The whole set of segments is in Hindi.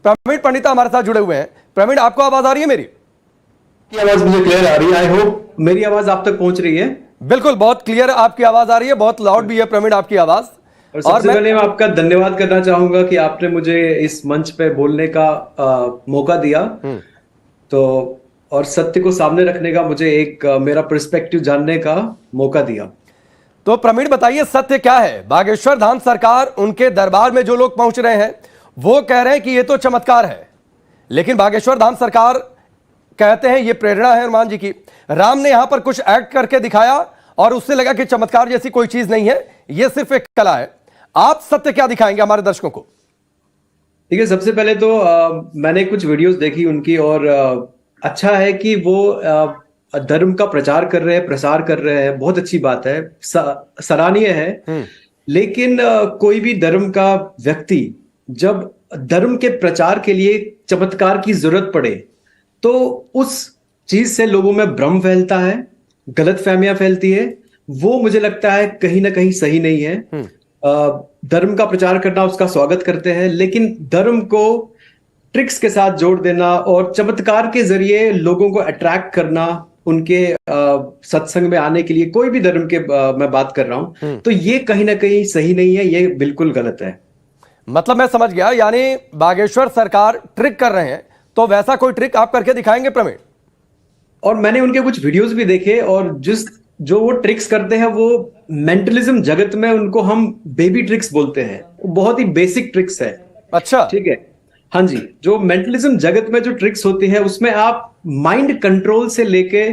प्रवीण पंडिता हमारे साथ जुड़े हुए हैं। प्रवीण, आपको आवाज आ रही है मेरी? आवाज मुझे क्लियर आ रही है। आई होप मेरी आवाज आप तक पहुंच रही है। बिल्कुल, बहुत क्लियर आपकी आवाज आ रही है, बहुत लाउड भी है प्रवीण आपकी आवाज। और सबसे पहले मैं आपका धन्यवाद करना चाहूंगा कि आपने मुझे इस मंच पे बोलने का मौका दिया। तो और सत्य को सामने रखने का मुझे एक मेरा पर्सपेक्टिव जानने का मौका दिया। तो प्रवीण बताइए, सत्य क्या है? बागेश्वर धाम सरकार, उनके दरबार में जो लोग पहुंच रहे हैं वो कह रहे हैं कि ये तो चमत्कार है, लेकिन बागेश्वर धाम सरकार कहते हैं ये प्रेरणा है हनुमान जी की। राम ने यहां पर कुछ एक्ट करके दिखाया और उससे लगा कि चमत्कार जैसी कोई चीज नहीं है, ये सिर्फ एक कला है। आप सत्य क्या दिखाएंगे हमारे दर्शकों को? ठीक है, सबसे पहले तो मैंने कुछ वीडियोस देखी उनकी, और अच्छा है कि वो धर्म का प्रचार कर रहे हैं, प्रसार कर रहे हैं, बहुत अच्छी बात है, सराहनीय है। लेकिन कोई भी धर्म का व्यक्ति जब धर्म के प्रचार के लिए चमत्कार की जरूरत पड़े तो उस चीज से लोगों में भ्रम फैलता है, गलतफहमियां फैलती है। वो मुझे लगता है कहीं ना कहीं सही नहीं है। धर्म का प्रचार करना उसका स्वागत करते हैं, लेकिन धर्म को ट्रिक्स के साथ जोड़ देना और चमत्कार के जरिए लोगों को अट्रैक्ट करना उनके सत्संग में आने के लिए, कोई भी धर्म के मैं बात कर रहा हूं, तो ये कहीं ना कहीं सही नहीं है, ये बिल्कुल गलत है। मतलब मैं समझ गया, यानी बागेश्वर सरकार ट्रिक कर रहे हैं, तो वैसा कोई ट्रिक आप करके दिखाएंगे प्रवीण? और मैंने उनके कुछ वीडियोस भी देखे, और जो वो ट्रिक्स करते हैं वो मेंटलिज्म जगत में उनको हम बेबी ट्रिक्स बोलते हैं। वो बहुत ही बेसिक ट्रिक्स है। अच्छा, ठीक है, हाँ जी। जो मेंटलिज्म जगत में जो ट्रिक्स होती है उसमें आप माइंड कंट्रोल से लेके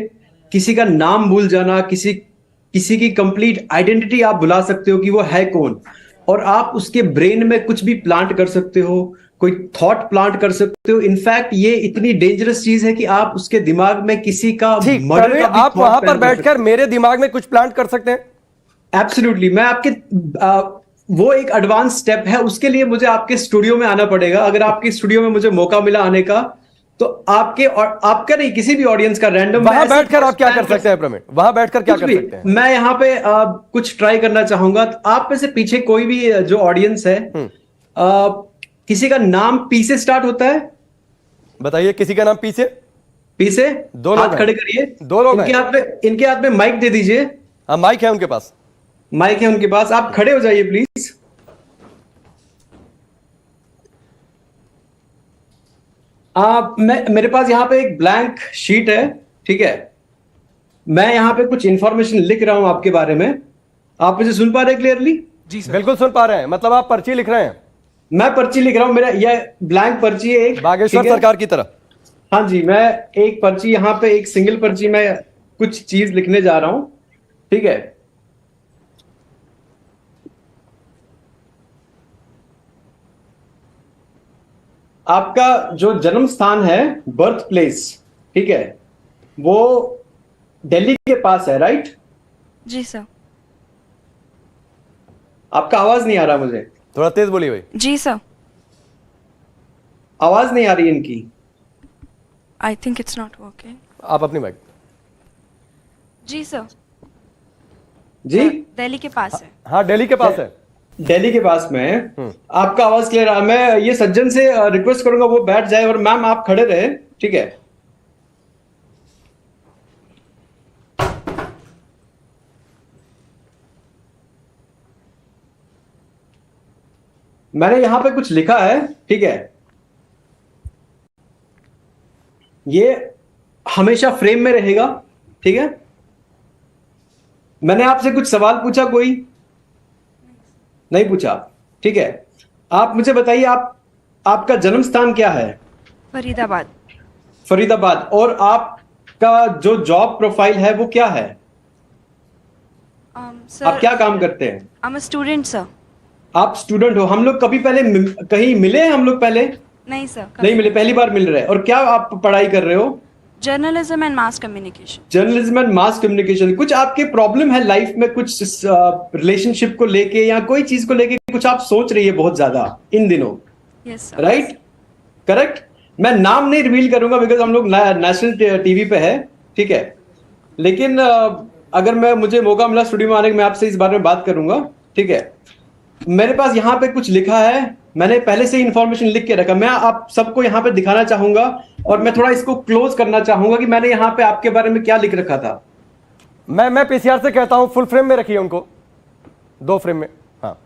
किसी का नाम भूल जाना, किसी की कंप्लीट आइडेंटिटी आप बुला सकते हो कि वो है कौन, और आप उसके ब्रेन में कुछ भी प्लांट कर सकते हो, कोई थॉट प्लांट कर सकते हो। इनफैक्ट ये इतनी डेंजरस चीज है कि आप उसके दिमाग में किसी का मर्डर का भी आप वहां पर बैठकर मेरे दिमाग में कुछ प्लांट कर सकते हैं? एब्सोल्युटली। मैं आपके वो एक एडवांस स्टेप है, उसके लिए मुझे आपके स्टूडियो में आना पड़ेगा। अगर आपके स्टूडियो में मुझे मौका मिला आने का, तो आपका नहीं, किसी भी ऑडियंस का रैंडम वहां बैठकर आप क्या कर सकते हैं प्रवीण? वहां बैठकर क्या कर सकते हैं? मैं यहाँ पे कुछ ट्राई करना चाहूंगा। आप में से पीछे कोई भी जो ऑडियंस है, किसी का नाम पी से स्टार्ट होता है? बताइए, किसी का नाम पी से? पी से दो लोग हाथ खड़े करिए। दो लोग इनके हाथ में माइक दे दीजिए। हाँ, माइक है उनके पास। माइक है उनके पास। आप खड़े हो जाइए प्लीज। मेरे पास यहाँ पे एक ब्लैंक शीट है, ठीक है। मैं यहाँ पे कुछ इंफॉर्मेशन लिख रहा हूं आपके बारे में। आप मुझे सुन पा रहे हैं क्लियरली? जी सर, बिल्कुल सुन पा रहे हैं। मतलब आप पर्ची लिख रहे हैं? मैं पर्ची लिख रहा हूं। मेरा यह ब्लैंक पर्ची है एक, बागेश्वर सरकार की तरह। हाँ जी, मैं एक पर्ची यहाँ पे, एक सिंगल पर्ची में कुछ चीज लिखने जा रहा हूं, ठीक है। आपका जो जन्म स्थान है, बर्थ प्लेस, ठीक है, वो दिल्ली के पास है, राइट? जी सर। आपका आवाज नहीं आ रहा मुझे, थोड़ा तेज बोलिए भाई। जी सर। आवाज नहीं आ रही इनकी। I think it's not working. आप अपनी माइक। जी सर। जी, दिल्ली के पास है। हाँ, दिल्ली के पास है। दिल्ली के पास में आपका आवाज क्लियर है। मैं ये सज्जन से रिक्वेस्ट करूंगा वो बैठ जाए, और मैम आप खड़े रहे, ठीक है। मैंने यहां पे कुछ लिखा है, ठीक है। ये हमेशा फ्रेम में रहेगा, ठीक है। मैंने आपसे कुछ सवाल पूछा, कोई नहीं पूछा, ठीक है। आप मुझे बताइए, आपका जन्म स्थान क्या है? फरीदाबाद। फरीदाबाद। और आपका जो जॉब प्रोफाइल है वो क्या है? आप क्या काम करते हैं? I am a student sir. आप स्टूडेंट हो। हम लोग कभी पहले कहीं मिले हैं? हम लोग पहले नहीं सर, नहीं मिले, पहली बार मिल रहे हैं। और क्या आप पढ़ाई कर रहे हो? Journalism and mass communication. Journalism and mass communication. कुछ आपके प्रॉब्लम है लाइफ में, कुछ रिलेशनशिप को लेके या कोई चीज को लेके कुछ आप सोच रही है बहुत ज्यादा इन दिनों? Yes sir. Right, correct. मैं नाम नहीं रिवील करूंगा बिकॉज हम लोग नेशनल टीवी पे है, ठीक है। लेकिन अगर मुझे मौका मिला स्टूडियो में आने का, मैं आपसे इस बारे में बात करूंगा, ठीक है। मेरे पास यहाँ पे कुछ लिखा है, मैंने पहले से ही इंफॉर्मेशन लिख के रखा। मैं आप सबको यहाँ पे दिखाना चाहूंगा और मैं थोड़ा इसको क्लोज करना चाहूंगा कि मैंने यहाँ पे आपके बारे में क्या लिख रखा था। मैं पीसीआर से कहता हूं फुल फ्रेम में रखिए उनको, 2 फ्रेम में। हाँ,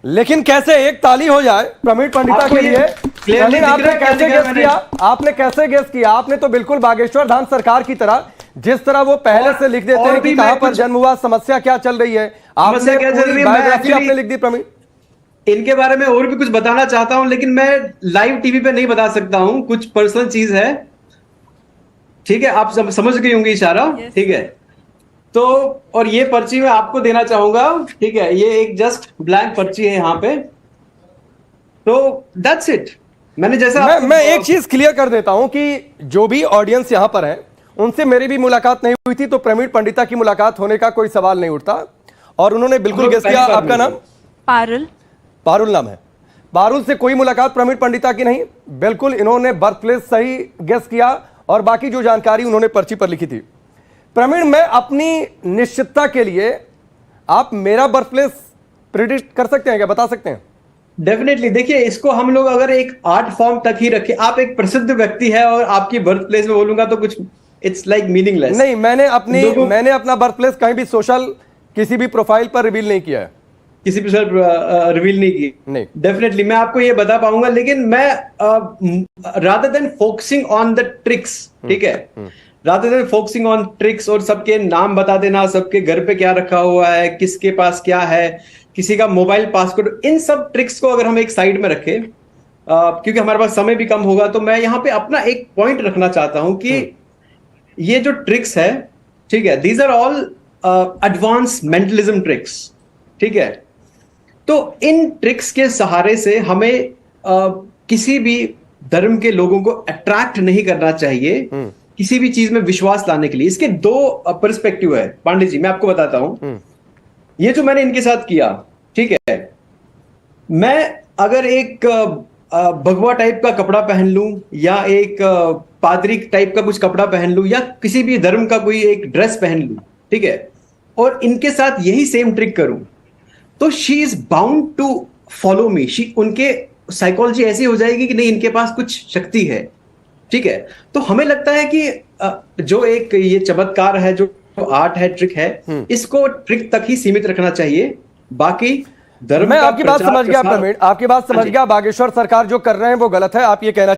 लेकिन कैसे एक ताली हो जाए प्रमीण पंडिता आपको के ये लिए। clearly प्रवीण, दिख आपने रहा है क्या कैसे लिखा है गेस मैंने? किया? आपने कैसे गेस किया? आपने तो बिल्कुल बागेश्वर धाम सरकार की तरह, जिस तरह वो पहले से लिख देते और हैं भी कि मैं कहां पर कुछ- जन्म हुआ, समस्या क्या चल रही है, आपने समस्या क्या चल पूरी रही है, मैं बायोग्राफी actually- आपने लिख दी प्रवीण। इनके बारे में और भी कुछ बताना चाहता हूं, लेकिन मैं लाइव टीवी पे नहीं बता सकता हूं, कुछ पर्सनल चीज है। ठीक है, आप समझ गई होंगी इशारा। Yes. ठीक है, तो और ये पर्ची मैं आपको देना चाहूंगा। ठीक है, ये एक जस्ट ब्लैंक पर्ची है यहाँ पे। तो दैट्स इट। मैंने जैसा मैं एक चीज क्लियर कर देता हूं कि जो भी ऑडियंस यहां पर है उनसे मेरी भी मुलाकात नहीं हुई थी, तो प्रवीण पंडिता की मुलाकात होने का कोई सवाल नहीं उठता। और उन्होंने बिल्कुल गेस किया। आपका नाम? पारुल। पारुल नाम है। पारुल से कोई मुलाकात प्रवीण पंडिता की नहीं, बिल्कुल इन्होंने बर्थ प्लेस सही गेस किया और बाकी जो जानकारी उन्होंने पर्ची पर लिखी थी। प्रवीण, मैं अपनी निश्चितता के लिए आप मेरा बर्थ प्लेस प्रिडिक्ट कर सकते हैं क्या, बता सकते हैं? डेफिनेटली। देखिए, इसको हम लोग अगर एक आर्ट फॉर्म तक ही रखें, आप एक प्रसिद्ध व्यक्ति है और आपकी बर्थ प्लेस में बोलूंगा तो कुछ इट्स लाइक मीनिंगलेस। नहीं, मैंने अपना बर्थ प्लेस कहीं भी सोशल किसी भी प्रोफाइल पर रिवील नहीं किया है। किसी भी सर रिवील नहीं की। नहीं। डेफिनेटली मैं आपको ये बता पाऊंगा, लेकिन मैं rather than focusing on the tricks, ठीक है, rather than focusing on tricks और सबके नाम बता देना, सबके घर पे क्या रखा हुआ है, किसके पास क्या है, किसी का मोबाइल पासवर्ड, इन सब ट्रिक्स को अगर हम एक साइड में रखें, क्योंकि हमारे पास समय भी कम होगा, तो मैं यहाँ पे अपना एक पॉइंट रखना चाहता हूं कि ये जो ट्रिक्स है, ठीक है, these are all advance mentalism tricks. ठीक है, तो इन ट्रिक्स के सहारे से हमें किसी भी धर्म के लोगों को अट्रैक्ट नहीं करना चाहिए किसी भी चीज में विश्वास लाने के लिए। इसके 2 पर्सपेक्टिव है पांडे जी, मैं आपको बताता हूं। ये जो मैंने इनके साथ किया, ठीक है, मैं अगर एक भगवा टाइप का कपड़ा पहन लूं या एक पादरी टाइप का कुछ कपड़ा पहन लूं या किसी भी धर्म का कोई एक ड्रेस पहन लूं, ठीक है, और इनके साथ यही सेम ट्रिक करूं, तो she is bound to follow me. उनके साइकोलॉजी ऐसी हो जाएगी कि नहीं, इनके पास कुछ शक्ति है। ठीक है, तो हमें लगता है कि जो एक ये चमत्कार है, जो आर्ट है, ट्रिक है, इसको ट्रिक तक ही सीमित रखना चाहिए। बाकी धर्म मैं का आपकी बात प्रचार समझ गया प्रसार- प्रवीण, आपकी बात समझ हाँ जी। गया। बागेश्वर सरकार जो कर रहे हैं वो गलत है, आप ये कहना